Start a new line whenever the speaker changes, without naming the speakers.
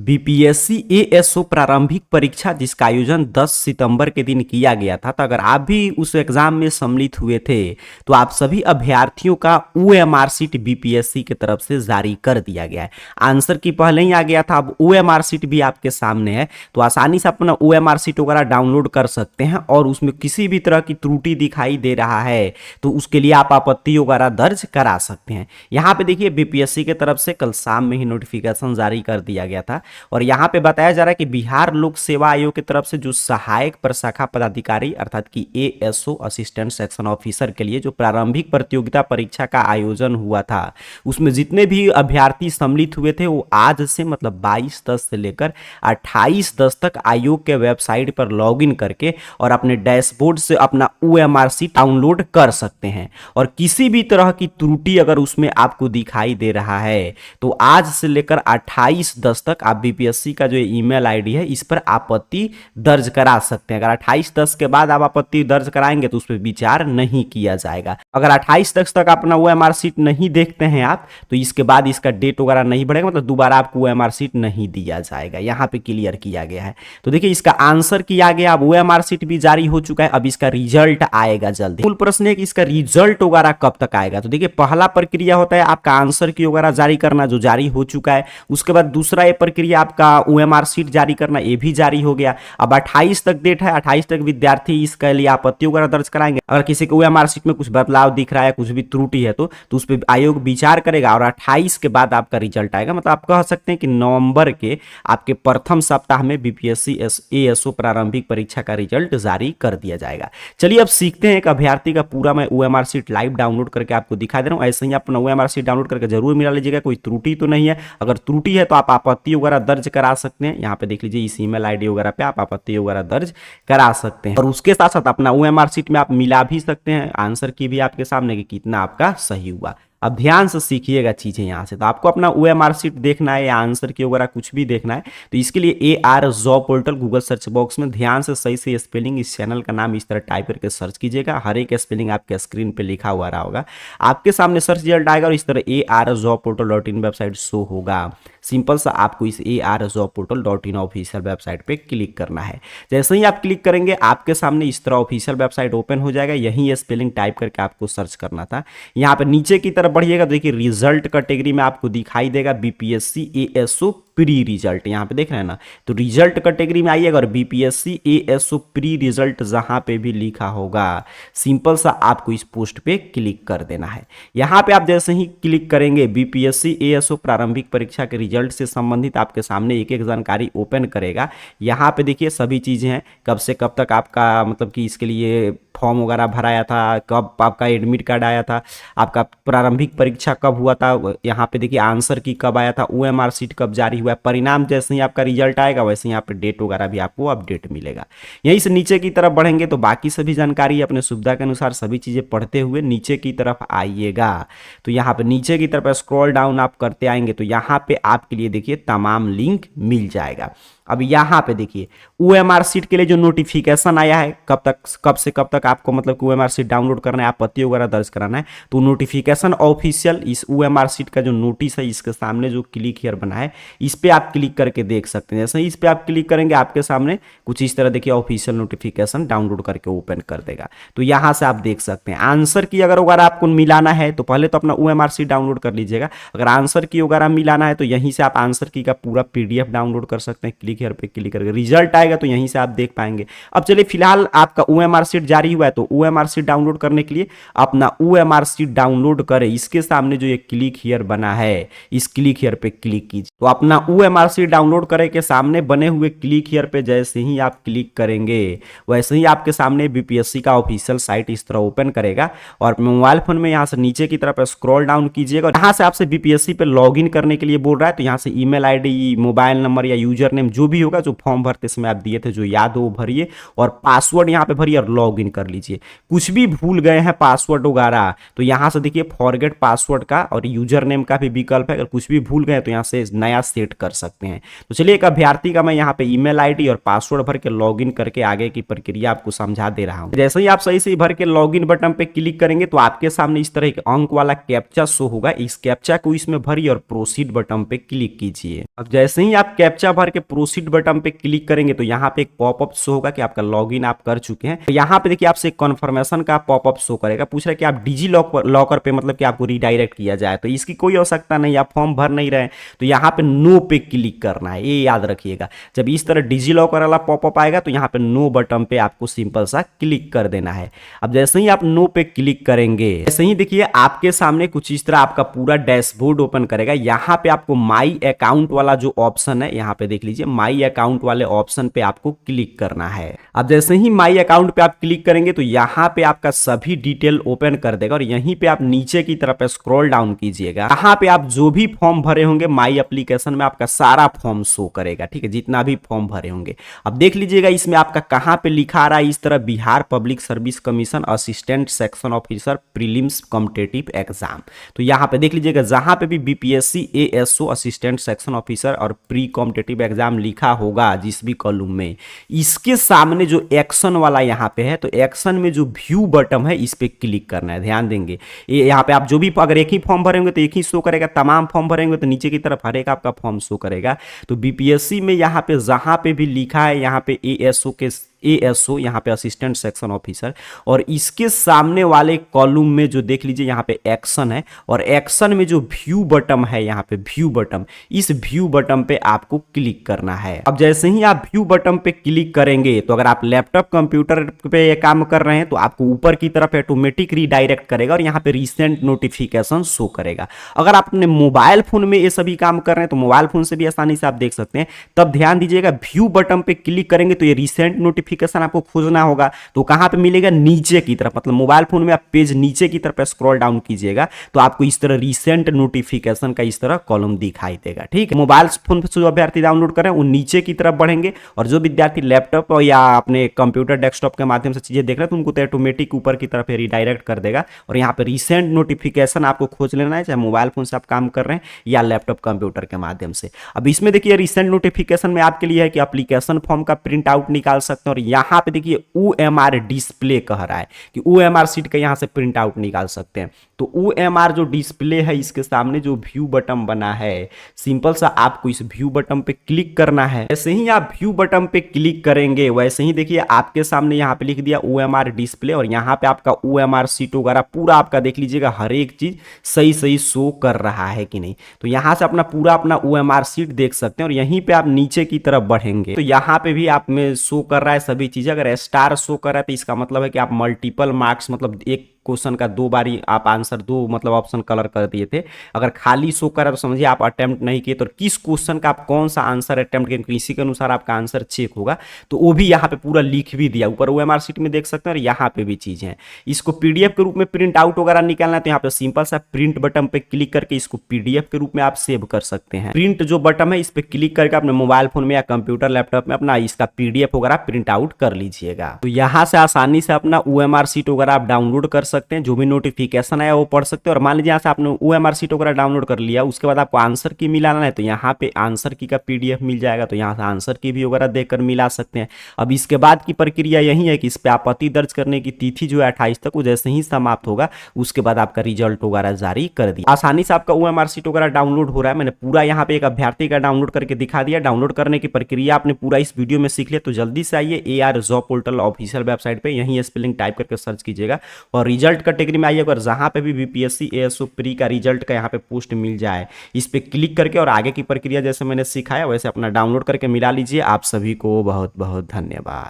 BPSC ASO प्रारंभिक परीक्षा जिसका आयोजन 10 सितंबर के दिन किया गया था। तो अगर आप भी उस एग्जाम में सम्मिलित हुए थे तो आप सभी अभ्यर्थियों का ओएमआर शीट बीपीएससी की तरफ से जारी कर दिया गया है। आंसर की पहले ही आ गया था, अब ओएमआर शीट भी आपके सामने है तो आसानी से अपना ओएमआर शीट वगैरह डाउनलोड कर सकते हैं। और उसमें किसी भी तरह की त्रुटि दिखाई दे रहा है तो उसके लिए आप आपत्ति वगैरह दर्ज करा सकते हैं। यहाँ पे देखिए बीपीएससी की तरफ से कल शाम में ही नोटिफिकेशन जारी कर दिया गया था और यहाँ पे बताया जा रहा है कि बिहार लोक सेवा आयोग की तरफ से जो सहायक प्रशाखा पदाधिकारी अर्थात कि एएसओ असिस्टेंट सेक्शन ऑफिसर के लिए जो प्रारंभिक प्रतियोगिता परीक्षा का आयोजन हुआ था उसमें जितने भी अभ्यर्थी सम्मिलित हुए थे वो आज से मतलब 22/10 से लेकर 28/10 तक आयोग के वेबसाइट पर लॉगिन करके और अपने डैशबोर्ड से अपना ओएमआर शीट डाउनलोड कर सकते हैं। और किसी भी तरह की त्रुटि अगर उसमें आपको दिखाई दे रहा है तो आज से लेकर 28/10 तक आप बीपीएससी का जो ईमेल आईडी है इस पर आपत्ति दर्ज करा सकते हैं। अगर 28/10 के बाद आप आपत्ति दर्ज कराएंगे तो उस पर विचार नहीं किया जाएगा। अगर 28/10 तक अपना ओएमआर शीट नहीं देखते हैं आप तो इसके बाद इसका डेट वगैरह नहीं बढ़ेगा, मतलब दोबारा आपको ओएमआर शीट नहीं दिया जाएगा। यहाँ पे क्लियर किया गया है। तो देखिए इसका आंसर किया गया, अब ओएमआर शीट भी जारी हो चुका है, अब इसका रिजल्ट आएगा जल्दी। मूल प्रश्न है कि इसका रिजल्ट वगैरह कब तक आएगा। तो देखिए पहला प्रक्रिया होता है आपका आंसर की वगैरह जारी करना जो जारी हो चुका है, उसके बाद दूसरा ये प्रक्रिया आपका ओएमआर शीट जारी करना ये भी जारी हो गया। अब 28 तक डेट है, 28 तक विद्यार्थी इसके लिए आपत्ति वगैरह दर्ज कराएंगे। अगर किसी को ओएमआर शीट में कुछ बदलाव दिख रहा है, कुछ भी त्रुटि है तो उस पर आयोग विचार करेगा और 28 के बाद आपका रिजल्ट आएगा। मतलब आप कह सकते हैं कि नवंबर के आपके प्रथम सप्ताह में बीपीएससी एएसओ प्रारंभिक परीक्षा का रिजल्ट जारी कर दिया जाएगा। चलिए अब सीखते हैं एक अभ्यर्थी का पूरा मैं ओएमआर शीट लाइव डाउनलोड करके आपको दिखा दे रहा हूं। ऐसे ही अपना ओएमआर शीट डाउनलोड करके जरूर मिला लीजिएगा, कोई त्रुटि तो नहीं है। अगर त्रुटि है तो आप आपत्ति वगैरह दर्ज करा सकते हैं। यहाँ पे देख लीजिए इस ईमेल आईडी वगैरह पे आप आपत्ति वगैरह दर्ज करा सकते हैं और उसके साथ साथ अपना ओएमआर शीट में आप मिला भी सकते हैं आंसर की भी आपके सामने कि कितना आपका सही हुआ। अब ध्यान से सीखिएगा चीजें यहाँ से। तो आपको अपना ओएमआर शीट देखना है या आंसर की वगैरह कुछ भी देखना है तो इसके लिए AR job portal Google search box में ध्यान से सही से स्पेलिंग इस चैनल का नाम इस तरह टाइप करके सर्च कीजिएगा। हर एक स्पेलिंग आपके स्क्रीन पे लिखा हुआ रहा होगा, आपके सामने सर्च रिजल्ट आएगा और इस तरह arjobportal.in वेबसाइट शो होगा। सिंपल सा आपको इस arjobportal.in ऑफिशियल वेबसाइट पे क्लिक करना है। जैसे ही आप क्लिक करेंगे आपके सामने इस तरह ऑफिशियल वेबसाइट ओपन हो जाएगा। यही स्पेलिंग टाइप करके आपको सर्च करना था। यहाँ पे नीचे की तरफ बढ़िएगा तो देखिए रिजल्ट कैटेगरी में आपको दिखाई देगा बीपीएससी एएसओ प्री रिजल्ट। यहाँ पे देख रहे हैं ना, तो रिजल्ट कैटेगरी में आइएगा और बीपीएससी एएसओ प्री रिजल्ट जहां पे भी लिखा होगा सिंपल सा आपको इस पोस्ट पे क्लिक कर देना है। यहाँ पे आप जैसे ही क्लिक करेंगे बीपीएससी एएसओ प्रारंभिक परीक्षा के रिजल्ट से संबंधित आपके सामने एक एक जानकारी ओपन करेगा। यहाँ पे देखिए सभी चीजें हैं, कब से कब तक आपका मतलब कि इसके लिए फॉर्म वगैरह भराया था, कब आपका एडमिट कार्ड आया था, आपका प्रारंभिक परीक्षा कब हुआ था, यहाँ पे देखिए आंसर की कब आया था, ओएमआर शीट कब जारी हुआ है, परिणाम जैसे ही आपका रिजल्ट आएगा वैसे ही यहाँ पे डेट वगैरह भी आपको अपडेट मिलेगा। यहीं से नीचे की तरफ बढ़ेंगे तो बाकी सभी जानकारी अपने सुविधा के अनुसार सभी चीजें पढ़ते हुए नीचे की तरफ आइएगा। तो यहाँ पे नीचे की तरफ स्क्रॉल डाउन आप करते आएंगे तो यहाँ पे आपके लिए देखिए तमाम लिंक मिल जाएगा। अब यहाँ पे देखिए ओएमआर शीट के लिए जो नोटिफिकेशन आया है कब से कब तक आपको मतलब कि ओएमआर शीट डाउनलोड करना है, आपत्ति वगैरह दर्ज कराना है, तो नोटिफिकेशन ऑफिशियल इस ओएमआर शीट का जो नोटिस है इसके सामने जो क्लिक हियर बना है इस पे आप क्लिक करके देख सकते हैं। जैसे ही इस पे आप क्लिक करेंगे आपके सामने कुछ इस तरह देखिए ऑफिशियल नोटिफिकेशन डाउनलोड करके ओपन कर देगा। तो यहाँ से आप देख सकते हैं आंसर की अगर वगैरह आपको मिलाना है तो पहले तो अपना ओएमआर शीट डाउनलोड कर लीजिएगा। अगर आंसर की वगैरह मिलाना है तो यहीं से आप आंसर की का पूरा PDF डाउनलोड कर सकते हैं। क्लिक हियर पे क्लिक करके रिजल्ट आएगा तो यहीं से आप देख पाएंगे। अब चलिए फिलहाल आपका ओएमआर शीट जारी हुआ है तो ओएमआर शीट डाउनलोड करने के लिए अपना ओएमआर शीट डाउनलोड करें। इसके सामने जो ये क्लिक हियर बना है इस क्लिक हियर पे क्लिक कीजिए। तो अपना ओएमआर शीट डाउनलोड करे के सामने बने हुए क्लिक हियर पे जैसे ही आप क्लिक करेंगे वैसे ही आपके सामने बीपीएससी का ऑफिशियल साइट इस तरह ओपन करेगा और मोबाइल फोन में यहाँ से नीचे की तरफ स्क्रॉल डाउन कीजिएगा। यहाँ से आपसे बीपीएससी पे लॉगिन करने के लिए बोल रहा है तो यहाँ से ईमेल आईडी, मोबाइल नंबर या यूजर नेम जो भी होगा जो फॉर्म भरते समय आप दिए थे, जो याद हो वो भरिए और पासवर्ड यहाँ पे भरिए और लॉग इन कर लीजिए। कुछ भी भूल गए हैं पासवर्ड वगैरह तो यहाँ से देखिए फॉरगेट पासवर्ड का और यूजर नेम का भी विकल्प है, अगर कुछ भी भूल गए तो यहाँ से नया सेट कर सकते हैं। तो चलिए एक अभ्यर्थी का मैं यहाँ पे ईमेल आईडी और पासवर्ड भर के लॉगिन करके आगे की प्रक्रिया आपको समझा दे रहा हूँ। जैसे ही आप सही से भर के लॉगिन बटन पे क्लिक करेंगे तो आपके सामने इस तरह एक अंक वाला कैप्चा शो होगा। इस कैप्चा को इसमें भरिए और प्रोसीड बटन पे क्लिक कीजिए। अब जैसे ही आप कैप्चा भर के प्रोसीड बटन पे क्लिक करेंगे तो यहाँ पे एक पॉपअप शो होगा कि आपका लॉगिन आप कर चुके हैं। तो यहाँ पे देखिए आपसे कन्फर्मेशन का पॉपअप शो करेगा, पूछ रहा है कि आप डिजी लॉकर पे मतलब कि आपको रिडायरेक्ट किया जाए, तो इसकी कोई आवश्यकता नहीं, आप फॉर्म भर नहीं रहे तो यहाँ पे नो पे क्लिक करना है, ये याद रखिएगा। जब इस तरह डिजी लॉकर वाला पॉपअप आएगा तो यहाँ पे नो बटन पे आपको सिंपल सा क्लिक कर देना है। अब जैसे ही आप नो पे क्लिक करेंगे जैसे ही देखिए आपके सामने कुछ इस तरह आपका पूरा डैशबोर्ड ओपन करेगा। यहाँ पे आपको माई अकाउंट वाला जो ऑप्शन है यहाँ पे देख लीजिए, माई अकाउंट वाले ऑप्शन पे आपको क्लिक करना है। अब जैसे ही माई अकाउंट पे आप क्लिक करेंगे तो यहाँ पे आपका सभी डिटेल ओपन कर देगा और यहीं पे आप नीचे की तरफ स्क्रॉल डाउन कीजिएगा। यहाँ पे आप जो भी फॉर्म भरे होंगे माई एप्लीकेशन में आपका सारा फॉर्म शो करेगा, ठीक है, जितना भी फॉर्म भरे होंगे। अब देख लीजिएगा इसमें आपका कहाँ पे लिखा आ रहा है इस तरह, Bihar public service commission assistant section officer prelims competitive exam. तो यहाँ पे देख लीजिएगा जहां पे भी BPSC ASO assistant section officer और प्री कॉम्पिटिटिव एग्जाम लिखा होगा जिस भी कॉलम में, इसके सामने जो एक्शन वाला यहाँ पे है तो एक्शन में जो व्यू बटन है इस पे क्लिक करना है। ध्यान देंगे ये यहाँ पे आप जो भी अगर एक ही फॉर्म भरेंगे तो एक ही शो करेगा, तमाम फॉर्म भरेंगे तो नीचे की तरफ हर एक आपका फॉर्म शो करेगा। तो बीपीएससी में यहाँ पे जहां पे भी लिखा है यहाँ पे एएसओ यहाँ पे असिस्टेंट सेक्शन ऑफिसर और इसके सामने वाले कॉलम में जो देख लीजिए यहाँ पे एक्शन है और एक्शन में जो व्यू बटन है यहाँ पे व्यू बटन, इस व्यू बटन पे आपको क्लिक करना है। अब जैसे ही आप व्यू बटन पे क्लिक करेंगे तो अगर आप लैपटॉप कंप्यूटर पे ये काम कर रहे हैं तो आपको ऊपर की तरफ ऑटोमेटिक रीडायरेक्ट करेगा और यहाँ पे रिसेंट नोटिफिकेशन शो करेगा। अगर आप अपने मोबाइल फोन में ये सभी काम कर रहे हैं तो मोबाइल फोन से भी आसानी से आप देख सकते हैं। तब ध्यान दीजिएगा व्यू बटन पे क्लिक करेंगे तो ये रिसेंट नोटिफिकेशन आपको खोजना होगा तो कहां पे मिलेगा, नीचे की तरफ, मतलब मोबाइल फोन में आप पेज नीचे की तरफ स्क्रॉल डाउन कीजिएगा तो आपको इस तरह रिसेंट नोटिफिकेशन का इस तरह कॉलम दिखाई देगा। ठीक है, मोबाइल फोन पे जो अभ्यर्थी डाउनलोड कर रहे हैं वो नीचे की तरफ बढ़ेंगे और जो विद्यार्थी लैपटॉप या अपने कंप्यूटर डेस्कटॉप के माध्यम से चीजें देख रहे हैं तो उनको तो ऑटोमेटिक ऊपर की तरफ रिडायरेक्ट कर देगा और यहाँ पे रिसेंट नोटिफिकेशन आपको खोज लेना है, चाहे मोबाइल फोन से आप काम कर रहे हैं या लैपटॉप कंप्यूटर के माध्यम से। अब इसमें देखिए रिसेंट नोटिफिकेशन में आपके लिए है कि एप्लीकेशन फॉर्म का प्रिंट आउट निकाल सकते हैं और यहाँ पे देखिए OMR डिस्प्ले कह रहा है कि OMR सीट का यहाँ से प्रिंट आउट निकाल सकते हैं। तो OMR जो डिस्प्ले है इसके सामने जो व्यू बटन बना है सिंपल सा आपको इस व्यू बटन पे क्लिक करना है। जैसे ही आप व्यू बटन पे क्लिक करेंगे वैसे ही देखिए आपके सामने यहाँ पे लिख दिया OMR डिस्प्ले और यहाँ पे आपका OMR सीट वगैरह पूरा आपका देख लीजिएगा हर एक चीज सही सही शो कर रहा है कि नहीं। तो यहाँ से अपना पूरा अपना OMR सीट देख सकते हैं और यहीं पे आप नीचे की तरफ बढ़ेंगे तो यहाँ पे भी आप में शो कर रहा है सभी चीजें। अगर स्टार शो कर रहा है तो इसका मतलब है कि आप मल्टीपल मार्क्स, मतलब एक क्वेश्चन का 2 बारी आप आंसर 2 मतलब ऑप्शन कलर कर दिए थे। अगर खाली शो करा तो समझिए आप अटेम्प्ट नहीं किए, तो किस क्वेश्चन का आप कौन सा आंसर अटेम्प्ट किए इसी के अनुसार आपका आंसर चेक होगा। तो वो भी यहाँ पे पूरा लिख भी दिया ऊपर OMR सीट में देख सकते हैं और यहाँ पे भी चीजें हैं। इसको PDF के रूप में प्रिंट आउट वगैरह निकालना है तो यहाँ पे सिंपल सा प्रिंट बटन पे क्लिक करके इसको PDF के रूप में आप सेव कर सकते हैं। प्रिंट जो बटन है इस पे क्लिक करके अपने मोबाइल फोन में या कंप्यूटर लैपटॉप में अपना इसका PDF वगैरह प्रिंट आउट कर लीजिएगा। तो यहाँ से आसानी से अपना OMR सीट वगैरह आप डाउनलोड कर सकते हैं, जो भी नोटिफिकेशन आया वो पढ़ सकते हैं। और मान लीजिए यहाँ से आपने OMR सीट वगैरह डाउनलोड कर लिया, उसके बाद आपको आंसर की मिलाना है तो यहाँ पे आंसर की का PDF मिल जाएगा, तो यहाँ से आंसर की भी वगैरह देखकर मिला सकते हैं। अब इसके बाद की प्रक्रिया यही है कि इस पे आपत्ति दर्ज करने की तिथि जो है 28 तक, वो जैसे ही समाप्त होगा उसके बाद आपका रिजल्ट वगैरह जारी कर दिया। आसानी से आपका OMR सीट वगैरह डाउनलोड हो रहा है। मैंने पूरा यहाँ पे एक अभ्यर्थी का डाउनलोड करके दिखा दिया। डाउनलोड करने की प्रक्रिया आपने पूरा इस वीडियो में सीख लिया, तो जल्दी से आइए AR job portal official website पे, यही स्पेलिंग टाइप करके सर्च कीजिएगा और रिजल्ट कैटेगरी में आइए। अगर जहां पे भी बीपीएससी एएसओ प्री का रिजल्ट का यहाँ पे पोस्ट मिल जाए इस पे क्लिक करके और आगे की प्रक्रिया जैसे मैंने सिखाया वैसे अपना डाउनलोड करके मिला लीजिए। आप सभी को बहुत बहुत धन्यवाद।